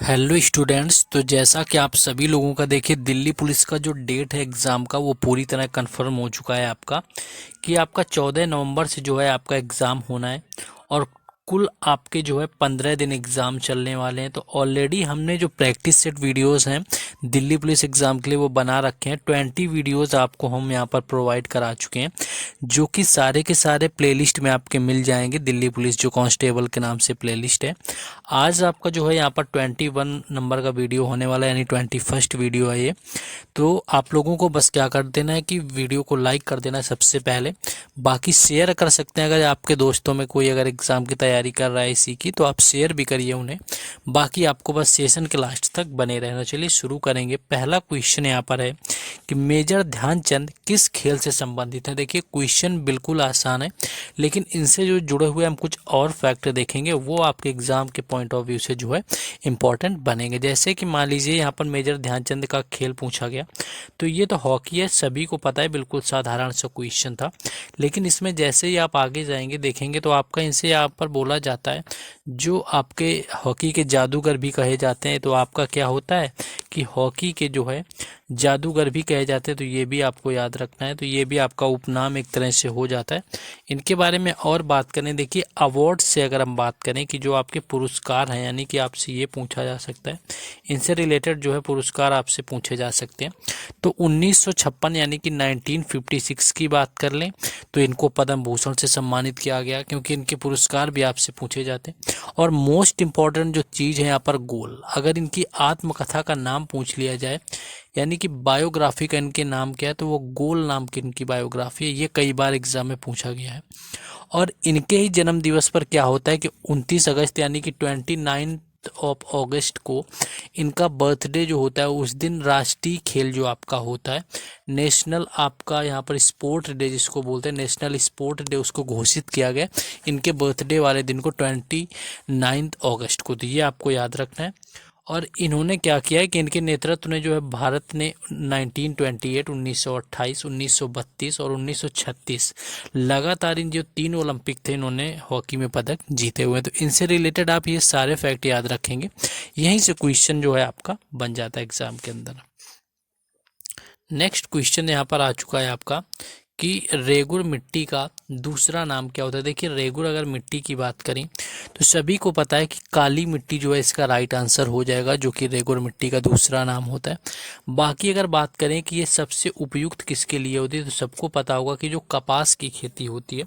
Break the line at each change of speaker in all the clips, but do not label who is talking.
Hello students. तो जैसा कि आप सभी लोगों का देखिए, दिल्ली पुलिस का जो डेट है एग्ज़ाम का वो पूरी तरह कंफर्म हो चुका है आपका कि आपका 14 नवंबर से जो है आपका एग्ज़ाम होना है। और कुल आपके जो है 15 दिन एग्ज़ाम चलने वाले हैं। तो ऑलरेडी हमने जो प्रैक्टिस सेट वीडियोस हैं दिल्ली पुलिस एग्ज़ाम के लिए वो बना रखे हैं। 20 वीडियोस आपको हम यहाँ पर प्रोवाइड करा चुके हैं, जो कि सारे के सारे प्लेलिस्ट में आपके मिल जाएंगे। दिल्ली पुलिस जो कांस्टेबल के नाम से प्लेलिस्ट है। आज आपका जो है यहाँ पर 21 नंबर का वीडियो होने वाला है, यानी 21st वीडियो है ये। तो आप लोगों को बस क्या कर देना है कि वीडियो को लाइक कर देना है सबसे पहले। बाकी शेयर कर सकते हैं, अगर आपके दोस्तों में कोई अगर एग्ज़ाम की तैयारी कर रहा है इसी की, तो आप शेयर भी करिए उन्हें। बाकी आपको बस सेशन के लास्ट तक बने रहना। चलिए शुरू करेंगे। पहला क्वेश्चन यहाँ पर है कि मेजर ध्यानचंद किस खेल से संबंधित है। देखिए क्वेश्चन बिल्कुल आसान है, लेकिन इनसे जो जुड़े हुए हम कुछ और फैक्टर देखेंगे वो आपके एग्जाम के पॉइंट ऑफ व्यू से जो है इंपॉर्टेंट बनेंगे। जैसे कि मान लीजिए यहाँ पर मेजर ध्यानचंद का खेल पूछा गया, तो ये तो हॉकी है, सभी को पता है, बिल्कुल साधारण सा क्वेश्चन था। लेकिन इसमें जैसे ही आप आगे जाएंगे देखेंगे तो आपका इनसे यहाँ पर बोला जाता है, जो आपके हॉकी के जादूगर भी कहे जाते हैं। तो आपका क्या होता है कि हॉकी के जो है जादूगर भी कहे जाते हैं। तो ये भी आपको याद रखना है। तो ये भी आपका उपनाम एक तरह से हो जाता है। इनके बारे में और बात करें, देखिए अवार्ड से अगर हम बात करें कि जो आपके पुरस्कार हैं, यानी कि आपसे ये पूछा जा सकता है, इनसे रिलेटेड जो है पुरस्कार आपसे पूछे जा सकते हैं। तो 1956 यानी कि 1956 की बात कर लें तो इनको पद्म भूषण से सम्मानित किया गया, क्योंकि इनके पुरस्कार भी आपसे पूछे जाते हैं। और मोस्ट इम्पॉर्टेंट जो चीज़ है यहाँ पर गोल, अगर इनकी आत्मकथा का नाम पूछ लिया जाए, यानी कि बायोग्राफी का इनके नाम क्या है, तो वो गोल नाम की इनकी बायोग्राफी है। ये कई बार एग्जाम में पूछा गया है। और इनके ही जन्म दिवस पर क्या होता है कि 29 अगस्त यानी कि 29 ऑफ अगस्त को इनका बर्थडे जो होता है, उस दिन राष्ट्रीय खेल जो आपका होता है, नेशनल आपका यहाँ पर स्पोर्ट डे जिसको बोलते हैं, नेशनल स्पोर्ट डे, उसको घोषित किया गया इनके बर्थडे वाले दिन को, 29 अगस्त को। तो ये आपको याद रखना है। और इन्होंने क्या किया है कि इनके नेतृत्व में जो है भारत ने 1928, 1928, 1932 और 1936 लगातार इन जो 3 ओलंपिक थे इन्होंने हॉकी में पदक जीते हुए हैं। तो इनसे रिलेटेड आप ये सारे फैक्ट याद रखेंगे, यहीं से क्वेश्चन जो है आपका बन जाता है एग्जाम के अंदर। नेक्स्ट क्वेश्चन यहाँ पर आ चुका है आपका कि रेगुर मिट्टी का दूसरा नाम क्या होता है। देखिए रेगुर अगर मिट्टी की बात करें तो सभी को पता है कि काली मिट्टी जो है इसका राइट आंसर हो जाएगा, जो कि रेगुर मिट्टी का दूसरा नाम होता है। बाकी अगर बात करें कि ये सबसे उपयुक्त किसके लिए होती है, तो सबको पता होगा कि जो कपास की खेती होती है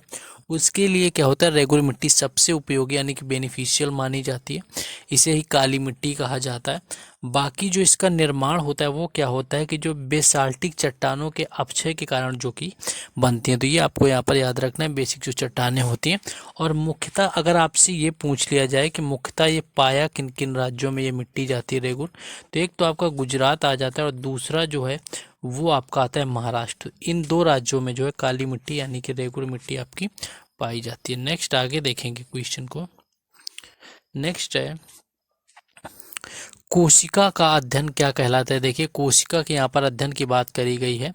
उसके लिए क्या होता है, रेगुर मिट्टी सबसे उपयोगी यानी कि बेनिफिशियल मानी जाती है। इसे ही काली मिट्टी कहा जाता है। बाकी जो इसका निर्माण होता है वो क्या होता है कि जो बेसाल्टिक चट्टानों के अपक्षय के कारण जो कि बनती हैं। तो ये आपको यहाँ पर याद रखना है, बेसिक जो चट्टानें होती हैं। और मुख्यतः अगर आपसे ये पूछ लिया जाए कि मुख्यतः ये पाया किन किन राज्यों में ये मिट्टी जाती है रेगुर, तो एक तो आपका गुजरात आ जाता है और दूसरा जो है वो आपका आता है महाराष्ट्र। इन दो राज्यों में जो है काली मिट्टी यानी कि रेगुर मिट्टी आपकी पाई जाती है। नेक्स्ट आगे देखेंगे क्वेश्चन को। नेक्स्ट है कोशिका का अध्ययन क्या कहलाता है। देखिए कोशिका के यहाँ पर अध्ययन की बात करी गई है,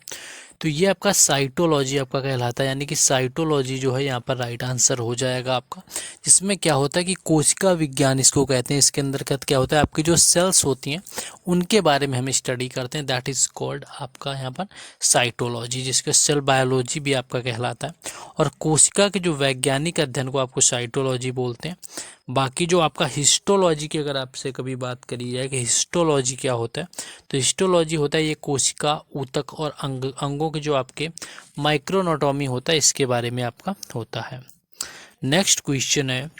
तो ये आपका साइटोलॉजी आपका कहलाता है, यानी कि साइटोलॉजी जो है यहाँ पर राइट आंसर हो जाएगा आपका। जिसमें क्या होता है कि कोशिका विज्ञान इसको कहते हैं। इसके अंदर क्या होता है, आपकी जो सेल्स होती हैं उनके बारे में हम स्टडी करते हैं, दैट इज कॉल्ड आपका यहाँ पर साइटोलॉजी, जिसका सेल बायोलॉजी भी आपका कहलाता है। और कोशिका के जो वैज्ञानिक अध्ययन को आपको साइटोलॉजी बोलते हैं। बाकी जो आपका हिस्टोलॉजी की अगर आपसे कभी बात करी जाए कि हिस्टोलॉजी क्या होता है, तो हिस्टोलॉजी होता है ये कोशिका ऊतक और अंगों के जो आपके माइक्रोनोटॉमी होता है इसके बारे में आपका होता है। नेक्स्ट क्वेश्चन है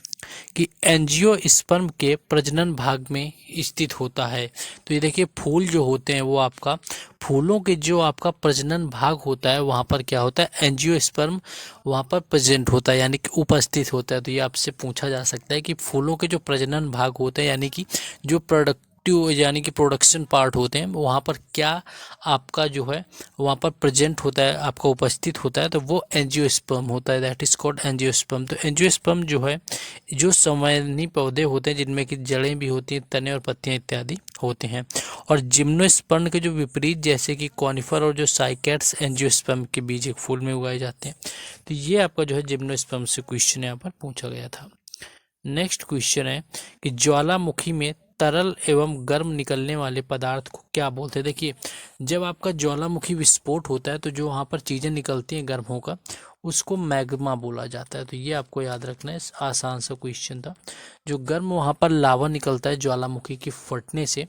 कि एंजियोस्पर्म के प्रजनन भाग में स्थित होता है। तो ये देखिए फूल जो होते हैं वो आपका फूलों के जो आपका प्रजनन भाग होता है वहाँ पर क्या होता है, एंजियोस्पर्म वहाँ पर प्रेजेंट होता है, यानी कि उपस्थित होता है। तो ये आपसे पूछा जा सकता है कि फूलों के जो प्रजनन भाग होते हैं, यानी कि जो प्रोडक्टिव यानी कि प्रोडक्शन पार्ट होते हैं, वहाँ पर क्या आपका जो है वहाँ पर प्रेजेंट होता है, आपका उपस्थित होता है, तो वो एंजियोस्पर्म होता है, दैट इज कॉल्ड एंजियोस्पर्म। तो एंजियोस्पर्म जो है जो संवहनी पौधे होते हैं जिनमें कि जड़ें भी होती हैं, तने और पत्तियां इत्यादि होते हैं। और जिम्नोस्पर्म के जो विपरीत जैसे कि कॉनिफर और जो साइकेड्स एंजियोस्पर्म के बीज एक फूल में उगाए जाते हैं। तो ये आपका जो है जिम्नोस्पर्म से क्वेश्चन यहाँ पर पूछा गया था। नेक्स्ट क्वेश्चन है कि ज्वालामुखी में तरल एवं गर्म निकलने वाले पदार्थ को क्या बोलते हैं? देखिए, जब आपका ज्वालामुखी विस्फोट होता है तो जो वहाँ पर चीज़ें निकलती हैं गर्म होकर, उसको मैग्मा बोला जाता है। तो ये आपको याद रखना है, आसान सा क्वेश्चन था। जो गर्म वहाँ पर लावा निकलता है ज्वालामुखी की फटने से,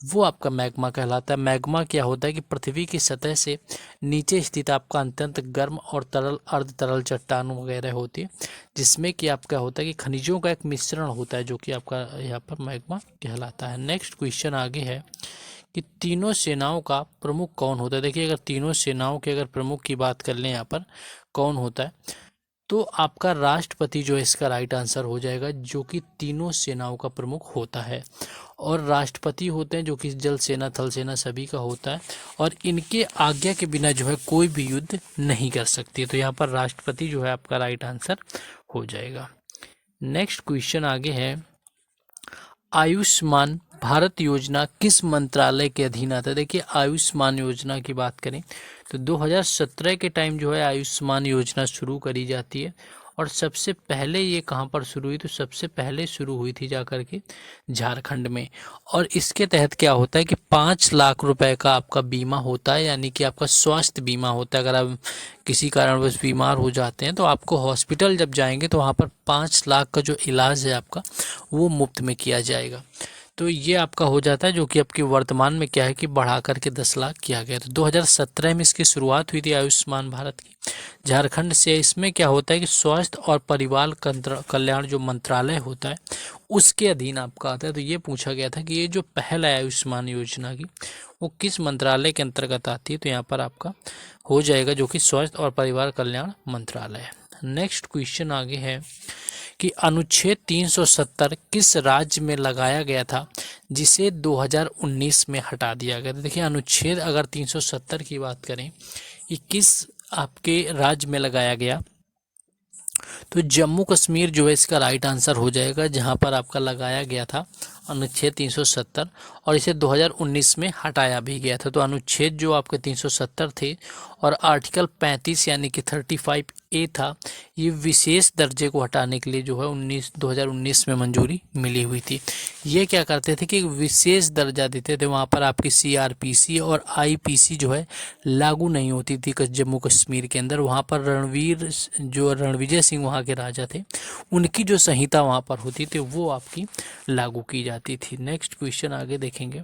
वो आपका मैग्मा कहलाता है। मैग्मा क्या होता है कि पृथ्वी की सतह से नीचे स्थित आपका अत्यंत गर्म और तरल अर्ध तरल चट्टान वगैरह होती है, जिसमें कि आपका होता है कि खनिजों का एक मिश्रण होता है, जो कि आपका यहाँ पर मैग्मा कहलाता है। नेक्स्ट क्वेश्चन आगे है कि तीनों सेनाओं का प्रमुख कौन होता है? देखिए, अगर तीनों सेनाओं के अगर प्रमुख की बात कर लें यहाँ पर कौन होता है, तो आपका राष्ट्रपति जो है इसका राइट आंसर हो जाएगा, जो कि तीनों सेनाओं का प्रमुख होता है। और राष्ट्रपति होते हैं जो कि जल सेना, थल सेना सभी का होता है, और इनके आज्ञा के बिना जो है कोई भी युद्ध नहीं कर सकती। तो यहाँ पर राष्ट्रपति जो है आपका राइट आंसर हो जाएगा। नेक्स्ट क्वेश्चन आगे है, आयुष्मान भारत योजना किस मंत्रालय के अधीन आता है? देखिए, आयुष्मान योजना की बात करें तो 2017 के टाइम जो है आयुष्मान योजना शुरू करी जाती है। और सबसे पहले ये कहाँ पर शुरू हुई? तो सबसे पहले शुरू हुई थी जाकर के झारखंड में। और इसके तहत क्या होता है कि 5 लाख रुपए का आपका बीमा होता है, यानी कि आपका स्वास्थ्य बीमा होता है। अगर आप किसी कारणवश बीमार हो जाते हैं तो आपको हॉस्पिटल जब जाएंगे तो वहाँ पर 5 लाख का जो इलाज है आपका, वो मुफ्त में किया जाएगा। तो ये आपका हो जाता है, जो कि आपके वर्तमान में क्या है कि बढ़ा करके 10 लाख किया गया था। 2017 में इसकी शुरुआत हुई थी आयुष्मान भारत की, झारखंड से। इसमें क्या होता है कि स्वास्थ्य और परिवार कल्याण जो मंत्रालय होता है उसके अधीन आपका आता है। तो ये पूछा गया था कि ये जो पहल है आयुष्मान योजना की, वो किस मंत्रालय के अंतर्गत आती है? तो यहाँ पर आपका हो जाएगा जो कि स्वास्थ्य और परिवार कल्याण मंत्रालय है। नेक्स्ट क्वेश्चन आगे है कि अनुच्छेद 370 किस राज्य में लगाया गया था जिसे 2019 में हटा दिया गया था? देखिए, अनुच्छेद अगर 370 की बात करें, ये किस आपके राज्य में लगाया गया, तो जम्मू कश्मीर जो है इसका राइट आंसर हो जाएगा, जहां पर आपका लगाया गया था अनुच्छेद 370, और इसे 2019 में हटाया भी गया था। तो अनुच्छेद जो आपके 370 थे और आर्टिकल 35 यानी कि 35A था, ये विशेष दर्जे को हटाने के लिए जो है 2019 में मंजूरी मिली हुई थी। ये क्या करते थे कि विशेष दर्जा देते थे, वहाँ पर आपकी CRPC और IPC जो है लागू नहीं होती थी जम्मू कश्मीर के अंदर। वहाँ पर रणविजय सिंह वहाँ के राजा थे, उनकी जो संहिता वहाँ पर होती थी वो आपकी लागू की जाती थी। नेक्स्ट क्वेश्चन आगे देखेंगे।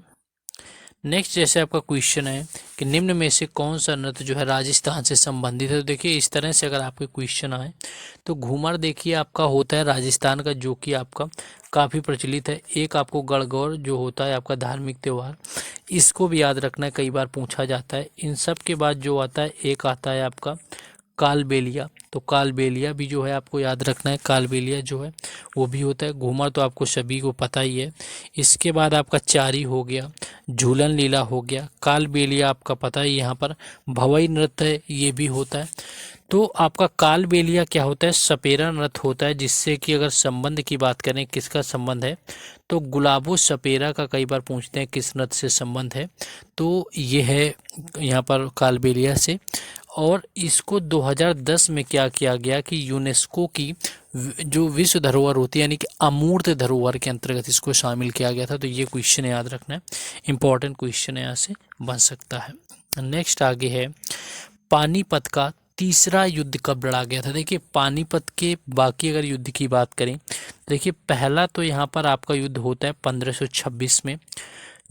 नेक्स्ट जैसे आपका क्वेश्चन है कि निम्न में से कौन सा नृत्य जो है राजस्थान से संबंधित है? तो देखिए, इस तरह से अगर आपके क्वेश्चन आए तो घूमर देखिए आपका होता है राजस्थान का, जो कि आपका काफ़ी प्रचलित है। एक आपको गणगौर जो होता है आपका धार्मिक त्यौहार, इसको भी याद रखना है, कई बार पूछा जाता है। इन सब के बाद जो आता है, एक आता है आपका कालबेलिया। तो कालबेलिया भी जो है आपको याद रखना है, कालबेलिया जो है वो भी होता है। घूमर तो आपको सभी को पता ही है। इसके बाद आपका चारी हो गया, झूलन लीला हो गया, कालबेलिया आपका पता है। यहाँ पर भवई नृत्य है, ये भी होता है। तो आपका कालबेलिया क्या होता है? सपेरा नृत्य होता है, जिससे कि अगर संबंध की बात करें किसका संबंध है, तो गुलाबो सपेरा का कई बार पूछते हैं किस नृत्य से संबंध है, तो ये है यहाँ पर कालबेलिया से। और इसको 2010 में क्या किया गया कि यूनेस्को की जो विश्व धरोहर होती है, यानी कि अमूर्त धरोहर के अंतर्गत इसको शामिल किया गया था। तो ये क्वेश्चन याद रखना है, इंपॉर्टेंट क्वेश्चन यहाँ से बन सकता है। नेक्स्ट आगे है, पानीपत का तीसरा युद्ध कब लड़ा गया था? देखिए, पानीपत के बाकी अगर युद्ध की बात करें, देखिए पहला तो यहाँ पर आपका युद्ध होता है 1526 में,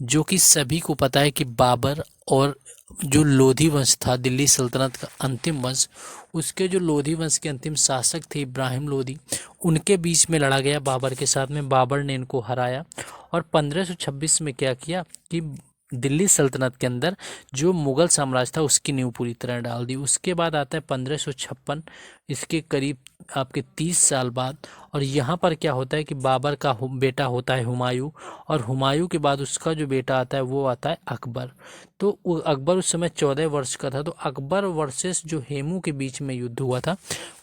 जो कि सभी को पता है कि बाबर और जो लोधी वंश था, दिल्ली सल्तनत का अंतिम वंश, उसके जो लोधी वंश के अंतिम शासक थे इब्राहिम लोधी, उनके बीच में लड़ा गया बाबर के साथ में। बाबर ने इनको हराया और 1526 में क्या किया कि दिल्ली सल्तनत के अंदर जो मुगल साम्राज्य था उसकी नींव पूरी तरह डाल दी। उसके बाद आता है 1556, इसके करीब आपके 30 साल बाद। और यहाँ पर क्या होता है कि बाबर का बेटा होता है हुमायूं, और हुमायूं के बाद उसका जो बेटा आता है वो आता है अकबर। तो अकबर उस समय 14 वर्ष का था। तो अकबर वर्सेस जो हेमू के बीच में युद्ध हुआ था,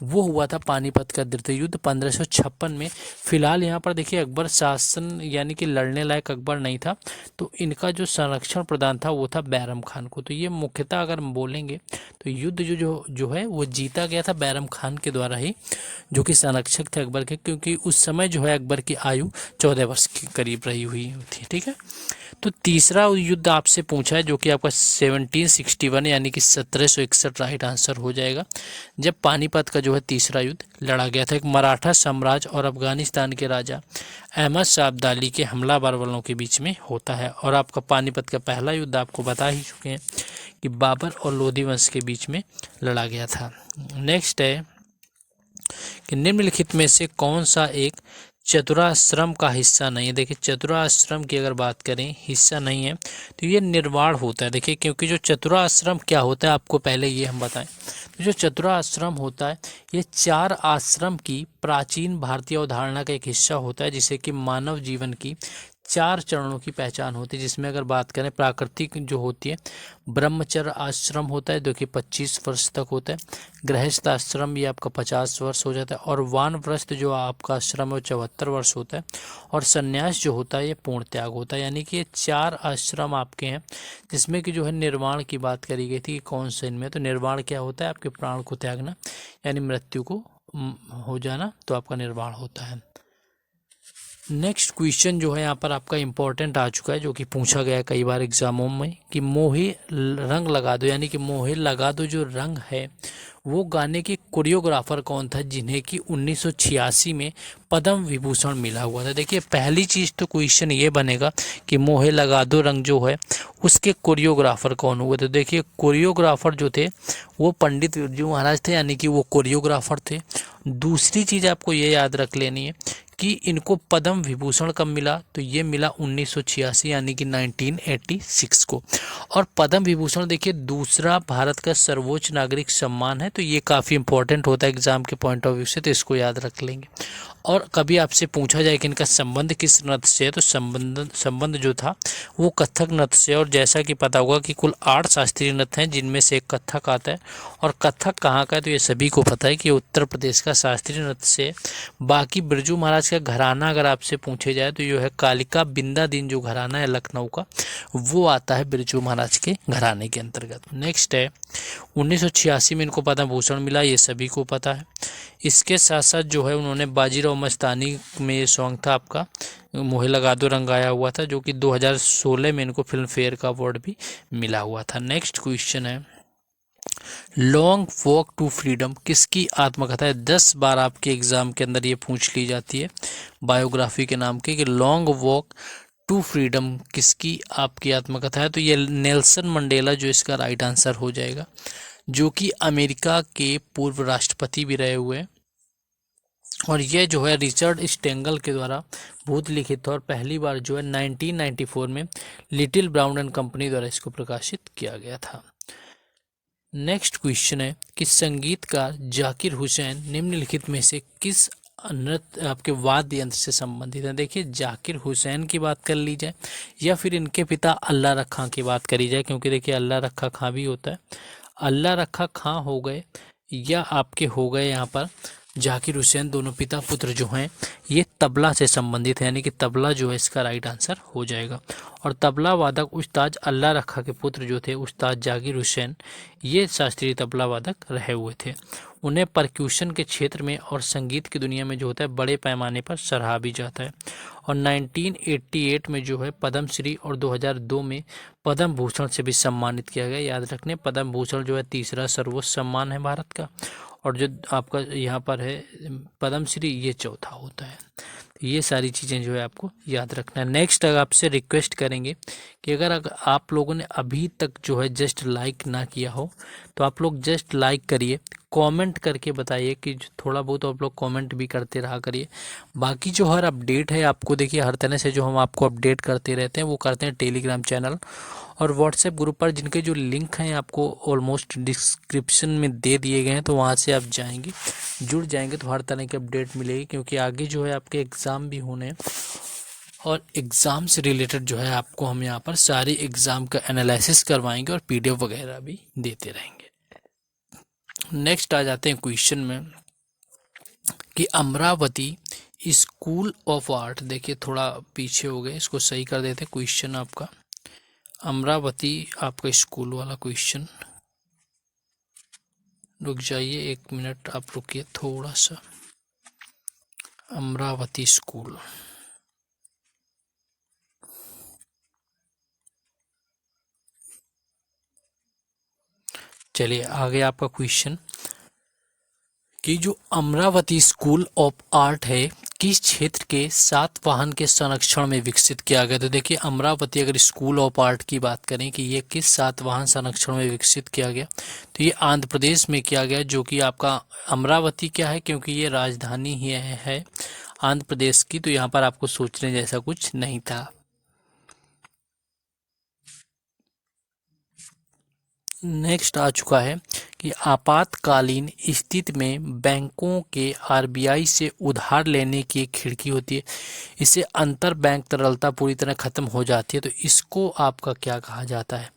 वो हुआ था पानीपत का द्वितीय युद्ध 1556 में। फिलहाल यहाँ पर देखिए अकबर शासन यानी कि लड़ने लायक अकबर नहीं था, तो इनका जो संरक्षण प्रदान था वो था बैरम खान को। तो ये मुख्यतः अगर हम बोलेंगे तो युद्ध जो है वो जीता गया था बैरम खान के द्वारा ही, जो कि संरक्षक थे अकबर के, क्योंकि उस समय जो है अकबर की आयु 14 वर्ष के करीब रही हुई थी। ठीक है, तो तीसरा युद्ध आपसे पूछा है जो कि आपका 1761 यानी कि 1761 राइट आंसर हो जाएगा, जब पानीपत का जो है तीसरा युद्ध लड़ा गया था। एक मराठा साम्राज्य और अफगानिस्तान के राजा अहमद शाह अब्दाली के हमलावर बलों के बीच में होता है। और आपका पानीपत का पहला युद्ध आपको बता ही चुके हैं कि बाबर और लोधी वंश के बीच में लड़ा गया था। नेक्स्ट है कि निम्नलिखित में से कौन सा एक चतुराश्रम का हिस्सा नहीं है। देखिए चतुराश्रम की अगर बात करें हिस्सा नहीं है तो ये निर्वाण होता है। देखिए क्योंकि जो चतुराश्रम क्या होता है आपको पहले ये हम बताएं, तो जो चतुराश्रम होता है ये 4 आश्रम की प्राचीन भारतीय अवधारणा का एक हिस्सा होता है, जिसे कि मानव जीवन की 4 चरणों की पहचान होती है। जिसमें अगर बात करें प्राकृतिक जो होती है, ब्रह्मचर्य आश्रम होता है जो कि 25 वर्ष तक होता है, गृहस्थ आश्रम ये आपका 50 वर्ष हो जाता है, और वानप्रस्थ जो आपका आश्रम है वो 74 वर्ष होता है, और संन्यास जो होता है ये पूर्ण त्याग होता है। यानी कि ये 4 आश्रम आपके हैं, जिसमें कि जो है निर्वाण की बात करी गई थी कि कौन से इनमें, तो निर्वाण क्या होता है आपके प्राण को त्यागना यानी मृत्यु को हो जाना, तो आपका निर्वाण होता है। नेक्स्ट क्वेश्चन जो है यहाँ पर आपका इम्पोर्टेंट आ चुका है, जो कि पूछा गया है कई बार एग्जामों में कि मोहे रंग लगा दो, यानी कि मोहे लगा दो जो रंग है वो गाने के कोरियोग्राफर कौन था जिन्हें कि 1986 में पद्म विभूषण मिला हुआ था। देखिए पहली चीज़ तो क्वेश्चन ये बनेगा कि मोहे लगा दो रंग जो है उसके कोरियोग्राफर कौन हुए। तो देखिए कोरियोग्राफर जो थे वो पंडित बिरजू महाराज थे, यानी कि वो कोरियोग्राफर थे। दूसरी चीज़ आपको ये याद रख लेनी है कि इनको पद्म विभूषण कब मिला, तो ये मिला 1986 यानी कि 1986 को। और पद्म विभूषण देखिए दूसरा भारत का सर्वोच्च नागरिक सम्मान है, तो ये काफ़ी इंपॉर्टेंट होता है एग्जाम के पॉइंट ऑफ व्यू से, तो इसको याद रख लेंगे। और कभी आपसे पूछा जाए कि इनका संबंध किस नृत्य से है, तो संबंध जो था वो कथक नृत्य से। और जैसा कि पता होगा कि कुल 8 शास्त्रीय नृत्य हैं जिनमें से एक कथक आता है, और कथक कहाँ का है तो ये सभी को पता है कि उत्तर प्रदेश का शास्त्रीय नृत्य से। बाकी बिरजू महाराज का घराना अगर आपसे पूछे जाए तो ये है कालिका बिंदा दिन जो घराना है लखनऊ का, वो आता है बिरजू महाराज के घराने के अंतर्गत। नेक्स्ट है 1986 में इनको पद्म भूषण मिला, ये सभी को पता है। इसके साथ साथ जो है उन्होंने बाजीराव मस्तानी में ये सॉन्ग था आपका मोहे लगा दो रंग गाया हुआ था, जो कि 2016 में इनको फिल्म फेयर का अवार्ड भी मिला हुआ था। नेक्स्ट क्वेश्चन है लॉन्ग वॉक टू फ्रीडम किसकी आत्मकथा है। 10 बार आपके एग्जाम के अंदर ये पूछ ली जाती है बायोग्राफी के नाम की कि लॉन्ग वॉक टू फ्रीडम किसकी आपकी आत्मकथा है, तो ये नेल्सन मंडेला जो इसका राइट आंसर हो जाएगा, जो कि अमेरिका के पूर्व राष्ट्रपति भी रहे हुए हैं। और ये जो है रिचर्ड स्टेंगल के द्वारा भूत लिखित था, और पहली बार जो है 1994 में लिटिल ब्राउन एंड कंपनी द्वारा इसको प्रकाशित किया गया था। नेक्स्ट क्वेश्चन है कि संगीतकार जाकिर हुसैन निम्नलिखित में से किस नृत्य आपके वाद्य यंत्र से संबंधित है। देखिए जाकिर हुसैन की बात कर ली जाए या फिर इनके पिता अल्लाह रखा की बात करी जाए, क्योंकि देखिए अल्लाह रखा खां भी होता है, अल्लाह रखा खां हो गए या आपके हो गए यहाँ पर जाकिर हुसैन, दोनों पिता पुत्र जो हैं ये तबला से संबंधित है, यानी कि तबला जो है इसका राइट आंसर हो जाएगा। और तबला वादक उस्ताद अल्लाह रखा के पुत्र जो थे उस्ताद जाकिर हुसैन, ये शास्त्रीय तबला वादक रहे हुए थे। उन्हें परक्यूशन के क्षेत्र में और संगीत की दुनिया में जो होता है बड़े पैमाने पर सराहा भी जाता है। और 1988 में जो है पद्मश्री और 2002 में पद्म भूषण से भी सम्मानित किया गया। याद रखने पद्म भूषण जो है तीसरा सर्वोच्च सम्मान है भारत का, और जो आपका यहाँ पर है पद्मश्री ये चौथा होता है। तो ये सारी चीज़ें जो है आपको याद रखना है। नेक्स्ट अगर आपसे रिक्वेस्ट करेंगे कि अगर आप लोगों ने अभी तक जो है जस्ट लाइक ना किया हो तो आप लोग जस्ट लाइक करिए, कमेंट करके बताइए कि थोड़ा बहुत आप लोग कमेंट भी करते रहा करिए। बाकी जो हर अपडेट है आपको देखिए हर तरह से जो हम आपको अपडेट करते रहते हैं वो करते हैं टेलीग्राम चैनल और व्हाट्सएप ग्रुप पर, जिनके जो लिंक हैं आपको ऑलमोस्ट डिस्क्रिप्शन में दे दिए गए हैं, तो वहाँ से आप जाएंगे जुड़ जाएंगे तो हर तरह की अपडेट मिलेगी। क्योंकि आगे जो है आपके एग्ज़ाम भी होने हैं और एग्ज़ाम से रिलेटेड जो है आपको हम यहाँ पर सारी एग्ज़ाम का एनालिसिस करवाएंगे और पीडीएफ वगैरह भी देते रहेंगे। नेक्स्ट आ जाते हैं क्वेश्चन में कि अमरावती स्कूल ऑफ आर्ट, देखिए थोड़ा पीछे हो गए, इसको सही कर देते हैं। क्वेश्चन आपका अमरावती आपका स्कूल वाला क्वेश्चन, रुक जाइए 1 मिनट आप रुकिए थोड़ा सा। अमरावती स्कूल। चलिए आगे आपका क्वेश्चन कि जो अमरावती स्कूल ऑफ आर्ट है किस क्षेत्र के सातवाहन के संरक्षण में विकसित किया गया। तो देखिए अमरावती अगर स्कूल ऑफ आर्ट की बात करें कि ये किस सातवाहन संरक्षण में विकसित किया गया, तो ये आंध्र प्रदेश में किया गया, जो कि आपका अमरावती क्या है क्योंकि ये राजधानी ही है आंध्र प्रदेश की, तो यहाँ पर आपको सोचने जैसा कुछ नहीं था। नेक्स्ट आ चुका है कि आपातकालीन स्थिति में बैंकों के आरबीआई से उधार लेने की एक खिड़की होती है, इससे अंतर बैंक तरलता पूरी तरह खत्म हो जाती है, तो इसको आपका क्या कहा जाता है।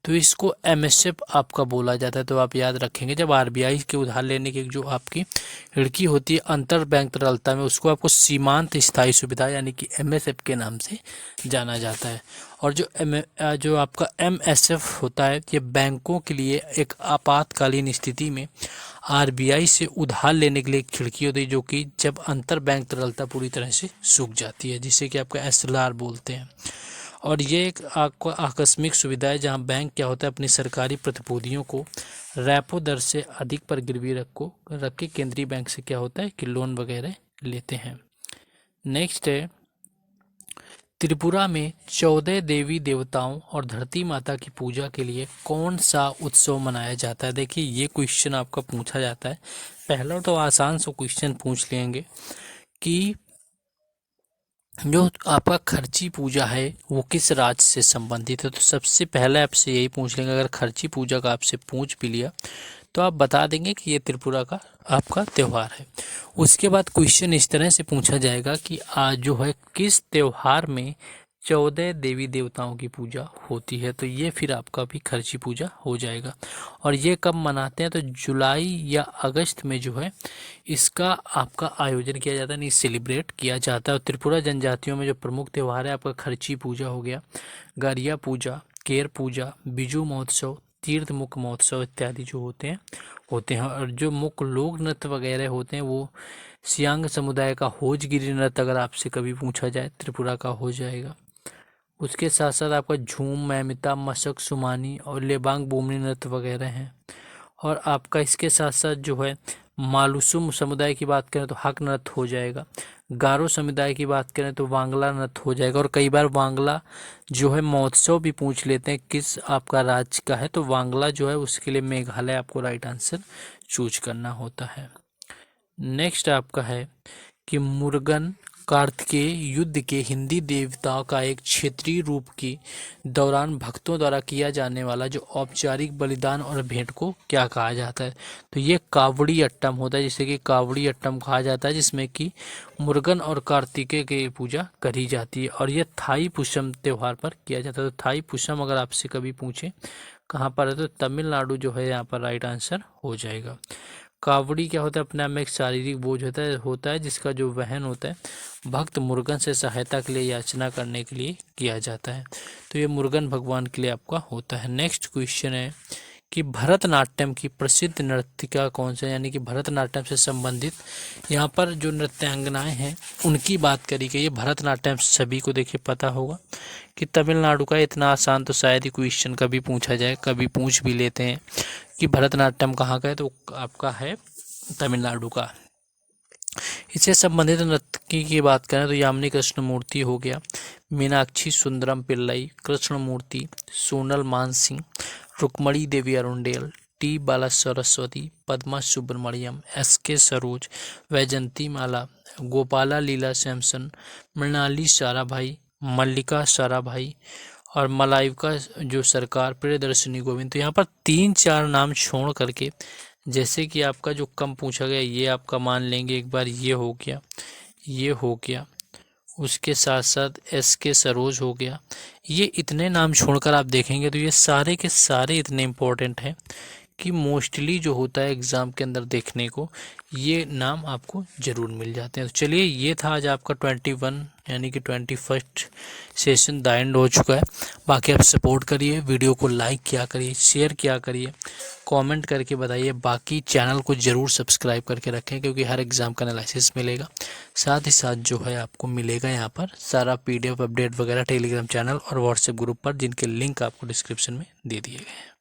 तो इसको एमएसएफ आपका बोला जाता है। तो आप याद रखेंगे जब आरबीआई के उधार लेने की जो आपकी खिड़की होती है अंतर बैंक तरलता में, उसको आपको सीमांत स्थायी सुविधा यानी कि एमएसएफ के नाम से जाना जाता है। और जो आपका एमएसएफ होता है ये बैंकों के लिए एक आपातकालीन स्थिति में आरबीआई से उधार लेने के लिए एक खिड़की होती है, जो कि जब अंतर बैंक तरलता पूरी तरह से सूख जाती है, जिसे कि आपका एसएलआर बोलते हैं। और ये एक आपको आकस्मिक सुविधा है जहां बैंक क्या होता है अपनी सरकारी प्रतिभूतियों को रेपो दर से अधिक पर गिरवी रख के केंद्रीय बैंक से क्या होता है कि लोन वगैरह लेते हैं। नेक्स्ट है त्रिपुरा में 14 देवी देवताओं और धरती माता की पूजा के लिए कौन सा उत्सव मनाया जाता है। देखिए ये क्वेश्चन आपका पूछा जाता है, पहला तो आसान सा क्वेश्चन पूछ लेंगे कि जो आपका खर्ची पूजा है वो किस राज्य से संबंधित है। तो सबसे पहले आपसे यही पूछ लेंगे, अगर खर्ची पूजा का आपसे पूछ भी लिया तो आप बता देंगे कि ये त्रिपुरा का आपका त्यौहार है। उसके बाद क्वेश्चन इस तरह से पूछा जाएगा कि आज जो है किस त्यौहार में 14 देवी देवताओं की पूजा होती है। तो ये फिर आपका भी खर्ची पूजा हो जाएगा। और ये कब मनाते हैं, तो जुलाई या अगस्त में जो है इसका आपका आयोजन किया जाता है, नहीं सेलिब्रेट किया जाता है। और त्रिपुरा जनजातियों में जो प्रमुख त्यौहार है आपका खर्ची पूजा हो गया, गारिया पूजा, केर पूजा, बिजू महोत्सव, तीर्थ मुख महोत्सव इत्यादि जो होते हैं। और जो मुख्य लोक नृत्य वगैरह होते हैं वो सियांग समुदाय का होजगिरी नृत्य अगर आपसे कभी पूछा जाए त्रिपुरा का हो जाएगा। उसके साथ साथ आपका झूम, मैमिता, मशक, सुमानी और लेबांग बुमनी नृत्य वगैरह हैं। और आपका इसके साथ साथ जो है मालूसुम समुदाय की बात करें तो हक नृत्य हो जाएगा, गारो समुदाय की बात करें तो वांगला नृत्य हो जाएगा। और कई बार वांगला जो है महोत्सव भी पूछ लेते हैं किस आपका राज्य का है, तो वांगला जो है उसके लिए मेघालय आपको राइट आंसर चूज करना होता है। नेक्स्ट आपका है कि मुरुगन कार्तिकेय युद्ध के हिंदी देवताओं का एक क्षेत्रीय रूप के दौरान भक्तों द्वारा किया जाने वाला जो औपचारिक बलिदान और भेंट को क्या कहा जाता है। तो ये कावड़ी अट्टम होता है, जिसे कि कावड़ी अट्टम कहा जाता है, जिसमें कि मुरुगन और कार्तिकेय की पूजा करी जाती है। और ये थाई पुषम त्योहार पर किया जाता है। तो थाई पुषम अगर आपसे कभी पूछे कहाँ पर है तो तमिलनाडु जो है यहाँ पर राइट आंसर हो जाएगा। कावड़ी क्या होता है, अपने आप में एक शारीरिक बोझ होता है जिसका जो वहन होता है भक्त मुरुगन से सहायता के लिए याचना करने के लिए किया जाता है। तो ये मुरुगन भगवान के लिए आपका होता है। नेक्स्ट क्वेश्चन है कि भरतनाट्यम की प्रसिद्ध नर्तिका कौन सा, यानी कि भरतनाट्यम से संबंधित यहाँ पर जो नृत्यांगनाएं हैं उनकी बात करी गई है। भरतनाट्यम सभी को देखिए पता होगा कि तमिलनाडु का, इतना आसान तो शायद ही क्वेश्चन कभी पूछा जाए, कभी पूछ भी लेते हैं कि भरतनाट्यम कहाँ का है, तो आपका है तमिलनाडु का। इससे संबंधित नर्तकी की बात करें तो यामिनी कृष्णमूर्ति हो गया, मीनाक्षी सुंदरम पिल्लई, कृष्णमूर्ति, सोनल मानसिंह, रुक्मणी देवी अरुंडेल, टी बाला सरस्वती, पद्मा सुब्रमण्यम, एस के सरोज, वैजंती माला, गोपाला लीला सैमसन, मृणाली साराभाई, मल्लिका साराभाई और मलाइका जो सरकार, प्रियदर्शनी गोविंद। तो यहाँ पर 3-4 नाम छोड़ करके जैसे कि आपका जो कम पूछा गया ये आपका मान लेंगे एक बार, ये हो गया, ये हो गया, उसके साथ साथ एस के सरोज हो गया। ये इतने नाम छोड़कर आप देखेंगे तो ये सारे के सारे इतने इम्पोर्टेंट हैं कि मोस्टली जो होता है एग्ज़ाम के अंदर देखने को, ये नाम आपको ज़रूर मिल जाते हैं। तो चलिए, ये था आज आपका 21 यानी कि 21st सेशन द एंड हो चुका है। बाकी आप सपोर्ट करिए, वीडियो को लाइक किया करिए, शेयर किया करिए, कमेंट करके बताइए। बाकी चैनल को ज़रूर सब्सक्राइब करके रखें, क्योंकि हर एग्ज़ाम का एनालिसिस मिलेगा। साथ ही साथ जो है आपको मिलेगा यहाँ पर सारा PDF अपडेट वगैरह टेलीग्राम चैनल और व्हाट्सएप ग्रुप पर, जिनके लिंक आपको डिस्क्रिप्शन में दे दिए गए हैं।